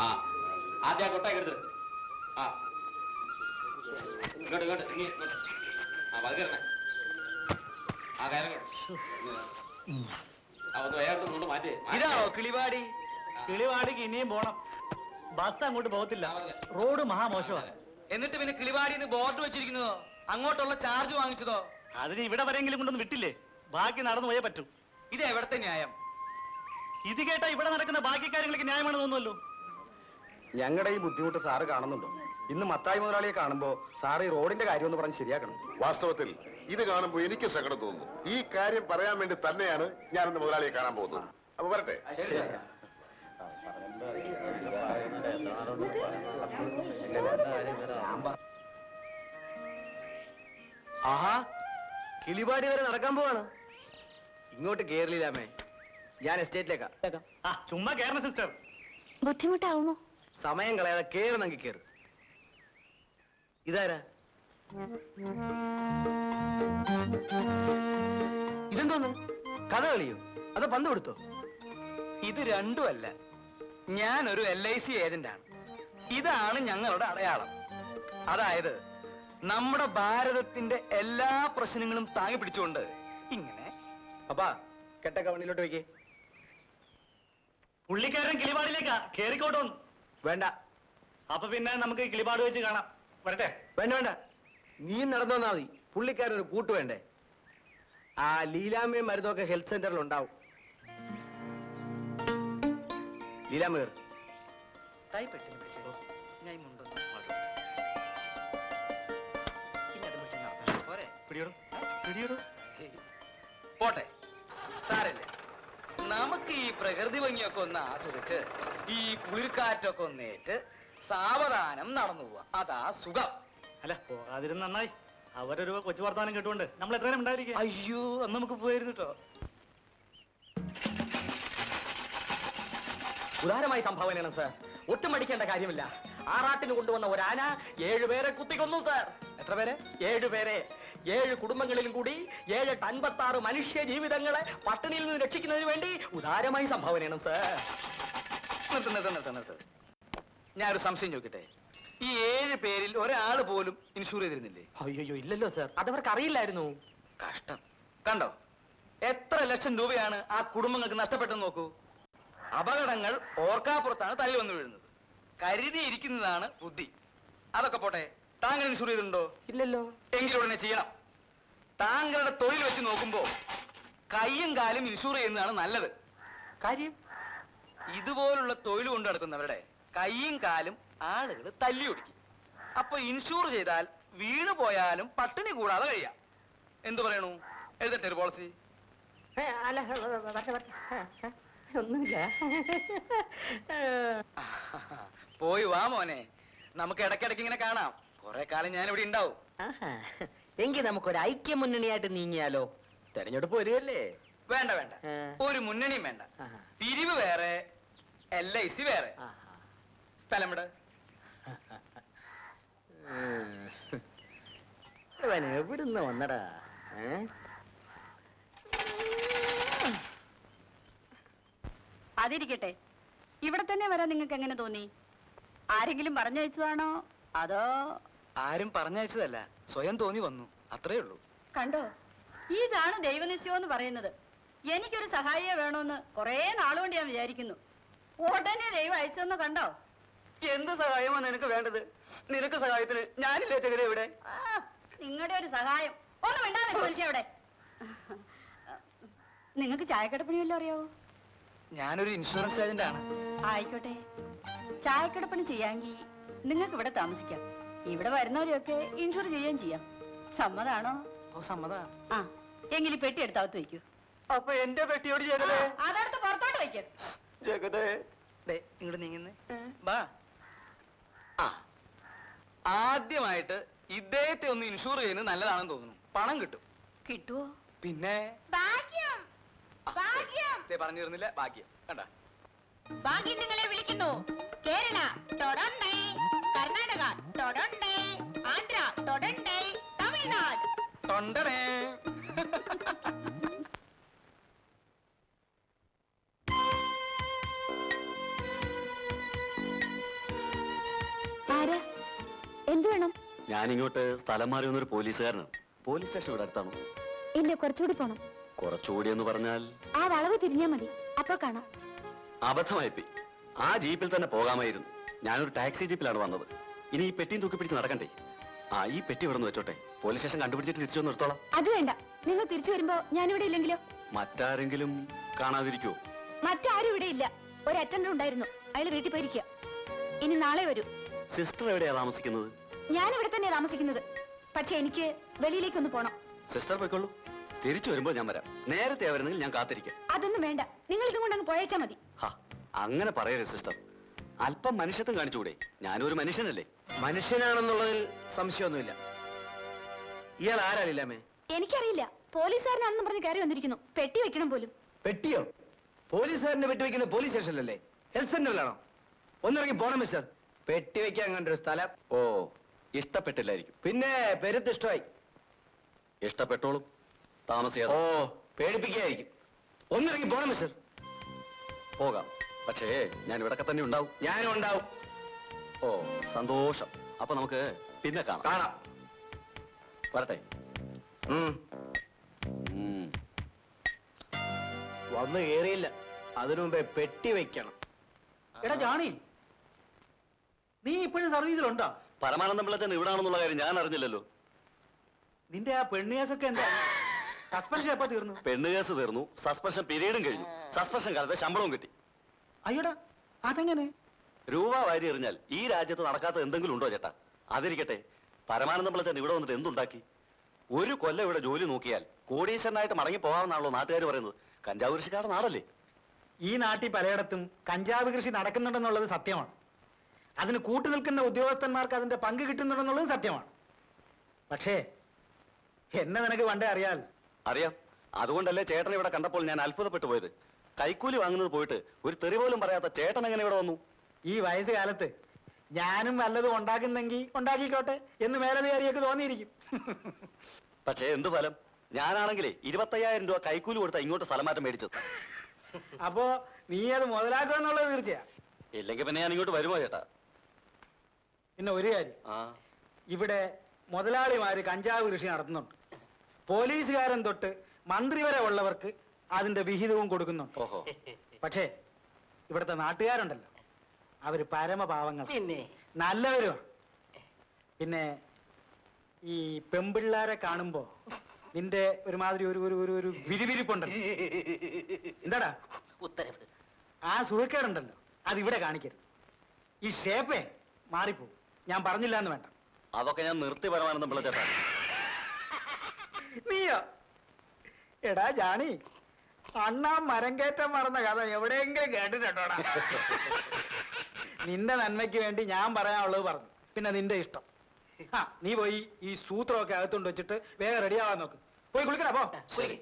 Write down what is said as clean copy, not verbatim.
ആ ആദ്യം ആ കൊട്ടയൊക്കെ എടുത്ത് ആ ഇങ്ങോട്ട് ഇങ്ങോട്ട് ഇനി ആ പതുക്കരണേ ആ കാര്യം ഒന്ന് വേഗം ഇങ്ങോട്ട് മാറ്റി. ഇതാണോ കിളിവാടി? കിളിവാടിക്ക് ഇനിയും പോണം. ബസ് അങ്ങോട്ട് പോകത്തില്ല, റോഡ് മഹാമോശമാണ്. എന്നിട്ട് പിന്നെ കിളിവാടിന്ന് ബോർഡ് വെച്ചിരിക്കുന്നതോ? അങ്ങോട്ടുള്ള ചാർജ് വാങ്ങിച്ചതോ? അതിന് ഇവിടെ വരെങ്കിലും കൊണ്ടൊന്ന് വിട്ടില്ലേ? ബാക്കി നടന്നു പോയേ പറ്റൂ. ഇത് എവിടത്തെ ന്യായം? ഇത് കേട്ടാ ഇവിടെ നടക്കുന്ന ബാക്കി കാര്യങ്ങൾക്ക് ന്യായമാണ് തോന്നുമല്ലോ. ഞങ്ങളുടെ ഈ ബുദ്ധിമുട്ട് സാറ് കാണുന്നുണ്ടോ? ഇന്ന് മത്തായി മുതലാളിയെ കാണുമ്പോ സാറ് ഈ റോഡിന്റെ കാര്യം ഒന്ന് പറഞ്ഞ് ശരിയാക്കണം. വാസ്തവത്തിൽ ഇത് കാണുമ്പോൾ എനിക്ക് സങ്കടം തോന്നുന്നു. ഈ കാര്യം പറയാൻ വേണ്ടി തന്നെയാണ് ഞാൻ ഇന്ന് മുതലാളിയെ കാണാൻ പോകുന്നത്. അപ്പൊ വരട്ടെ. ആഹാ, കിളിപാടി വരെ നടക്കാൻ പോവാണ്. ഇങ്ങോട്ട് കേരളീലാമേ, ഞാൻ എസ്റ്റേറ്റിലേക്കാ. ചുമ്മാ കേരള സിസ്റ്റർ. ബുദ്ധിമുട്ടാവുമോ? സമയം കളയാതെ കേറുന്നെങ്കിൽ കേറ്. ഇതാരാ? ഇതെന്തോന്ന്? കഥ കളിയോ അതോ പന്ത് കൊടുത്തോ? ഇത് രണ്ടുമല്ല, ഞാനൊരു LIC ഏജന്റാണ്. ഇതാണ് ഞങ്ങളുടെ അടയാളം. അതായത് നമ്മുടെ ഭാരതത്തിന്റെ എല്ലാ പ്രശ്നങ്ങളും താങ്ങി പിടിച്ചുകൊണ്ട് ഇങ്ങനെ. അപ്പാ കെട്ടൊക്കെ വണ്ടിയിലോട്ട് വയ്ക്കേ. പുള്ളിക്കാരൻ കിളിപാടിലേക്കാ, കേറിക്കോട്ടോ. വേണ്ട. അപ്പൊ പിന്നെ നമുക്ക് കിളിപാട് വെച്ച് കാണാം. വരട്ടെ. വേണ്ട വേണ്ട, നീയും നടന്നു വന്നാ മതി. പുള്ളിക്കാരൊരു കൂട്ട് വേണ്ടേ? ആ ലീലാമ്മയും മരുന്നൊക്കെ ഹെൽത്ത് സെന്ററിൽ ഉണ്ടാവും. ലീലാമ്മ കയറി. പോട്ടെ, സാരല്ലേ. നമുക്ക് ഈ പ്രകൃതി ഭംഗിയൊക്കെ ഒന്ന് ആസ്വദിച്ച് ഈ കുളിർക്കാറ്റൊക്കെ ഒന്നേറ്റ് സാവധാനം നടന്നു പോവാ. അതാ സുഖം. അല്ല, പോകാതിരുന്ന് നന്നായി. അവരൊരു കൊച്ചു വർത്താനം കേട്ടുകൊണ്ട് നമ്മൾ എത്ര നേരം ഉണ്ടായിരിക്കും. അയ്യോ, അന്ന് നമുക്ക് പോയിരുന്നു കേട്ടോ. ഉദാരമായി സംഭാവനയാണ് സാർ. ഒട്ടും മടിക്കേണ്ട കാര്യമില്ല. ആറാട്ടിന് കൊണ്ടുവന്ന ഒരാന 7 പേരെ കുത്തിക്കൊന്നു സാർ. എത്ര പേരെ? 7 പേരെ. 7 കുടുംബങ്ങളിലും കൂടി 756 മനുഷ്യ ജീവിതങ്ങളെ പട്ടിണിയിൽ നിന്ന് രക്ഷിക്കുന്നതിന് വേണ്ടി ഉദാരമായി സംഭാവനയാണ് സാർ. നിർത്ത്. ഞാനൊരു സംശയം ചോദിക്കട്ടെ. ഈ 7 പേരിൽ ഒരാള് പോലും ഇൻഷൂർ ചെയ്തിരുന്നില്ലേ? അയ്യോ ഇല്ലല്ലോ സാർ, അതവർക്ക് അറിയില്ലായിരുന്നു. കഷ്ടം. കണ്ടോ എത്ര ലക്ഷം രൂപയാണ് ആ കുടുംബങ്ങൾക്ക് നഷ്ടപ്പെട്ടെന്ന് നോക്കൂ. അപകടങ്ങൾ ഓർക്കാപ്പുറത്താണ് തല്ലി വന്നു വീഴുന്നത്. കരുതിയിരിക്കുന്നതാണ് ബുദ്ധി. അതൊക്കെ പോട്ടെ, താങ്കൾ ഇൻഷൂർ ചെയ്തിട്ടുണ്ടോ? ഇല്ലല്ലോ. എങ്കിലും ഉടനെ ചെയ്യണം. താങ്കളുടെ തൊഴിൽ വെച്ച് നോക്കുമ്പോ കയ്യും കാലും ഇൻഷൂർ ചെയ്യുന്നതാണ് നല്ലത്. കാര്യം ഇതുപോലുള്ള തൊഴിൽ കൊണ്ടു നടക്കുന്നവരുടെ കയ്യും കാലും ആളുകൾ തല്ലി ഒടിക്കും. അപ്പൊ ഇൻഷൂർ ചെയ്താൽ വീണു പോയാലും പട്ടിണി കൂടാതെ കഴിയാം. എന്തു പറയണു? എഴുതട്ടെ ഒരു പോളിസി? ഒന്നുമില്ല. പോയി വാ മോനെ, നമുക്ക് ഇടയ്ക്കിടയ്ക്ക് ഇങ്ങനെ കാണാം. കുറെ കാലം ഞാൻ ഇവിടെ ഉണ്ടാവും. എങ്കിൽ നമുക്കൊരു ഐക്യ മുന്നണിയായിട്ട് നീങ്ങിയാലോ? തെരഞ്ഞെടുപ്പ് വരികയല്ലേ? വേണ്ട വേണ്ട, ഒരു മുന്നണിയും വേണ്ട. പിരിവ് വേറെ, LIC വേറെ. സ്ഥലം ഇവിടെ. ഇവൻ എവിടുന്ന് വന്നടാ? അതിരിക്കട്ടെ, ഇവിടെ തന്നെ വരാൻ നിങ്ങൾക്ക് എങ്ങനെ തോന്നി? ആരെങ്കിലും പറഞ്ഞയച്ചതാണോ അതോ? ആരും പറഞ്ഞയച്ചതല്ല, സ്വയം തോന്നി വന്നു, അത്രേ ഉള്ളൂ. കണ്ടോ, ഇതാണ് ദൈവനിശ്ചയം എന്ന് പറയുന്നത്. എനിക്കൊരു സഹായിയെ വേണമെന്ന് കുറെ നാളുകൊണ്ട് ഞാൻ വിചാരിക്കുന്നു. ഉടനെ ദൈവം അയച്ചെന്ന് കണ്ടോ? എന്ത് സഹായമാണ് നിനക്ക് വേണ്ടത്? നിനക്ക് സഹായത്തിന് ഞാനില്ലേ തെകരെ ഇവിടെ? നിങ്ങളുടെ ഒരു സഹായം ഒന്നും വേണ്ടാതെ മനുഷ്യ അവിടെ. നിങ്ങൾക്ക് ചായക്കടപ്പണി വല്ലതും അറിയാവോ? ഞാനൊരു ഇൻഷുറൻസ് ഏജന്റ് ആണ്. ആയിക്കോട്ടെ, ചായക്കടപ്പണി ചെയ്യാമെങ്കിൽ നിങ്ങൾക്ക് ഇവിടെ താമസിക്കാം. ഇവിടെ വരുന്നവരെയൊക്കെ ഇൻഷുർ ചെയ്യുകയും ചെയ്യാം. സമ്മതാണോ? ഓ, സമ്മതാ. ആ, എങ്കിൽ പെട്ടി എടുത്തകത്ത് വയ്ക്കൂ. അപ്പൊ എന്റെ പെട്ടിയോട് ജഗതേ? അതെടുത്ത് പുറത്തോട്ട് വയ്ക്കും. ജഗതേ, ഇങ്ങോട്ട് നീങ്ങുന്നേ, ബാ. ആ, ആദ്യമായിട്ട് ഇദ്ദേഹത്തെ ഒന്ന് ഇൻഷൂർ ചെയ്യുന്നത് നല്ലതാണെന്ന് തോന്നുന്നു. പണം കിട്ടും. കിട്ടുവോ? പിന്നെ ഭാഗ്യം, ഭാഗ്യം. പറഞ്ഞിരുന്നില്ല, ഭാഗ്യം. കണ്ട, ഭാഗ്യം നിങ്ങളെ വിളിക്കുന്നു. കേരള തൊടണ്ടേ, കർണാടക തൊടണ്ടേ, ആന്ധ്ര തൊടണ്ടേ, തമിഴ്നാട് തൊണ്ടണേ. വേണം? ഞാനിങ്ങോട്ട് സ്ഥലം മാറി വന്നൊരു പോലീസുകാരനാണ്. പോലീസ് സ്റ്റേഷൻ ഇവിടെ അടുത്താണോ? ഇല്ല, കുറച്ചുകൂടി പോണം. കുറച്ചുകൂടി എന്ന് പറഞ്ഞാൽ ആ വളവ് തിരിഞ്ഞാ മതി, അപ്പൊ കാണാം. അബദ്ധമായിപ്പോയി. ആ ജീപ്പിൽ തന്നെ പോകാമായിരുന്നു. ഞാനൊരു ടാക്സി ജീപ്പിലാണ് വന്നത്. ഇനി ഈ പെട്ടിയും തൂക്കി പിടിച്ച് നടക്കണ്ടേ? ഈ പെട്ടി ഇവിടെ നിന്ന് വെച്ചോട്ടെ. പോലീസ് സ്റ്റേഷൻ കണ്ടുപിടിച്ചിട്ട് തിരിച്ചു വന്ന് എടുത്തോളാം. അത് വേണ്ട. നിങ്ങൾ തിരിച്ചു വരുമ്പോ ഞാനിവിടെ ഇല്ലെങ്കിലോ? മറ്റാരെങ്കിലും കാണാതിരിക്കുവോ? മറ്റാരും ഇവിടെ ഇല്ല. ഒരു അറ്റൻഡർ ഉണ്ടായിരുന്നു, അയാൾ വീട്ടിൽ പോയിരിക്കുക. ഇനി നാളെ വരൂ. സിസ്റ്റർ എവിടെയാ താമസിക്കുന്നത്? ഞാൻ ഇവിടെ തന്നെയാ താമസിക്കുന്നത്. പക്ഷെ എനിക്ക് വെളിയിലേക്കൊന്ന് പോണം. സിസ്റ്റർ പോയിക്കോളൂ. തിരിച്ചു വരുമ്പോൾ ഞാൻ വരാം. നേരത്തെ വരുന്നെങ്കിൽ ഞാൻ കാത്തിരിക്കാം. അതൊന്നും വേണ്ട, നിങ്ങൾ ഇതും കൊണ്ടങ്ങ് പോയേച്ചാ മതി. അങ്ങനെ പറയരുത് സിസ്റ്റർ. അല്പം മനുഷ്യത്വം കാണിച്ചുകൂടെ? ഞാനൊരു മനുഷ്യനല്ലേ? മനുഷ്യനാണെന്നുള്ളതിൽ സംശയമൊന്നുമില്ല. ഇയാൾ ആരാളില്ലാമേ? എനിക്കറിയില്ല. പോലീസുകാരനാണെന്ന് പറഞ്ഞ് കയറി വന്നിരിക്കുന്നു. പെട്ടി വെക്കണം പോലും. പെട്ടിയോ? പോലീസുകാരനെ പെട്ടി വെക്കുന്ന പോലീസ് സ്റ്റേഷനിലല്ലേ? ഹെൽത്ത് സെന്ററിലാണോ? ഒന്നിറങ്ങി പോണം മിസ്റ്റർ. പെട്ടി വെക്കാൻ കണ്ടൊരു സ്ഥലം. ഓ, ഇഷ്ടപ്പെട്ടില്ലായിരിക്കും. പിന്നെ പെരുത്ത് ഇഷ്ടമായി. ഇഷ്ടപ്പെട്ടോളും, താമസിയാതെ. ഓ, പേടിപ്പിക്കായിരിക്കും. ഒന്നിറങ്ങി പോണം മിസ്റ്റർ. പോകാം, പക്ഷേ ഞാൻ ഇവിടൊക്കെ തന്നെ ഉണ്ടാവും. ഞാനും ഉണ്ടാവും. ഓ, സന്തോഷം. അപ്പൊ നമുക്ക് പിന്നെ കാണാം. കാണാം. വരട്ടെ. വന്ന് കേറിയില്ല, അതിനു മുമ്പേ പെട്ടി വെക്കണം. എടാ ജാണി, നീ ഇപ്പോഴും സർവീസിലുണ്ടോ? പരമാനന്ദം പിള്ളച്ചൻ ഇവിടാണെന്നുള്ള കാര്യം ഞാൻ അറിഞ്ഞില്ലല്ലോ. നിന്റെ ആ പെണ്ണുകേസൊക്കെ എന്താ? സസ്പെൻഷൻ എപ്പോ തീർന്നു? പെണ്ണ് കേസ് തീർന്നു, സസ്പെൻഷൻ പീരീഡും കഴിഞ്ഞു. സസ്പെൻഷൻ കാലത്തെ ശമ്പളവും കിട്ടി. അയ്യോടാ, അതെങ്ങനെ? രൂപ വാരി എറിഞ്ഞാൽ ഈ രാജ്യത്ത് നടക്കാത്ത എന്തെങ്കിലും ഉണ്ടോ ചേട്ടാ? അതിരിക്കട്ടെ, പരമാനന്ദം പിള്ളച്ചൻ ഇവിടെ വന്നിട്ട് എന്തുണ്ടാക്കി? ഒരു കൊല്ലം ഇവിടെ ജോലി നോക്കിയാൽ കോടീശ്വരനായിട്ട് മടങ്ങി പോകാമെന്നാണല്ലോ നാട്ടുകാർ പറയുന്നത്. കഞ്ചാവ് കൃഷിക്കാരുടെ നാടല്ലേ? ഈ നാട്ടിൽ പലയിടത്തും കഞ്ചാവ് കൃഷി നടക്കുന്നുണ്ടെന്നുള്ളത് സത്യമാണ്. അതിന് കൂട്ടുനിൽക്കുന്ന ഉദ്യോഗസ്ഥന്മാർക്ക് അതിന്റെ പങ്ക് കിട്ടുന്നുണ്ടെന്നുള്ളത് സത്യമാണ്. പക്ഷേ എന്നെ നിനക്ക് പണ്ടേ അറിയാൽ. അറിയാം. അതുകൊണ്ടല്ലേ ചേട്ടൻ ഇവിടെ കണ്ടപ്പോൾ ഞാൻ അത്ഭുതപ്പെട്ടു പോയത്. കൈക്കൂലി വാങ്ങുന്നത് പോയിട്ട് ഒരു തെറി പോലും പറയാത്ത ചേട്ടൻ എങ്ങനെ ഇവിടെ വന്നു? ഈ വയസ്സുകാലത്ത് ഞാനും വല്ലതും ഉണ്ടാക്കുന്നെങ്കിൽ ഉണ്ടാക്കിക്കോട്ടെ എന്ന് മേലധികാരിയൊക്കെ തോന്നിയിരിക്കും. പക്ഷേ എന്ത് ഫലം? ഞാനാണെങ്കിലേ 25,000 രൂപ കൈക്കൂലി കൊടുത്താ ഇങ്ങോട്ട് സ്ഥലം മാറ്റം മേടിച്ചത്. അപ്പോ നീ അത് മുതലാക്കുക എന്നുള്ളത് തീർച്ചയാ. ഇല്ലെങ്കിൽ പിന്നെ ഞാൻ ഇങ്ങോട്ട് വരുമോ ചേട്ടാ? പിന്നെ ഒരു കാര്യം, ഇവിടെ മുതലാളിമാര് കഞ്ചാവ് കൃഷി നടത്തുന്നുണ്ട്. പോലീസുകാരൻ തൊട്ട് മന്ത്രി വരെ ഉള്ളവർക്ക് അതിന്റെ വിഹിതവും കൊടുക്കുന്നുണ്ട്. ഓഹോ. പക്ഷേ ഇവിടുത്തെ നാട്ടുകാരുണ്ടല്ലോ, അവര് പരമപാവങ്ങൾ, പിന്നെ നല്ലവരുമാ. പിന്നെ ഈ പെമ്പിള്ളാരെ കാണുമ്പോ നിന്റെ ഒരുമാതിരി ഒരു ഒരു ഒരു ഒരു വിരിവിരിപ്പുണ്ടല്ലോ. എന്താടാ ഉത്തരവ്? ആ സുഖക്കേടുണ്ടല്ലോ, അതിവിടെ കാണിക്കരുത്. ഈ ഷേപ്പേ മാറിപ്പോവും. ഞാൻ പറഞ്ഞില്ല എന്ന് വേണ്ട. അതൊക്കെ ഞാൻ നിർത്തി പരമാനന്ദം പിള്ള ചേട്ടാ. നീയോ? എടാ ജാണി, അണ്ണാ മരം കയറ്റം മറന്ന കഥ എവിടെയെങ്കിലും കേട്ടിട്ടോടാ? നിന്റെ നന്മയ്ക്ക് വേണ്ടി ഞാൻ പറയാനുള്ളത് പറഞ്ഞു. പിന്നെ നിന്റെ ഇഷ്ടം. നീ പോയി ഈ സൂത്രമൊക്കെ അകത്തോണ്ട് വെച്ചിട്ട് വേഗം റെഡിയാവാൻ നോക്ക്. പോയി കുളിക്കടാ, പോ. ശരി.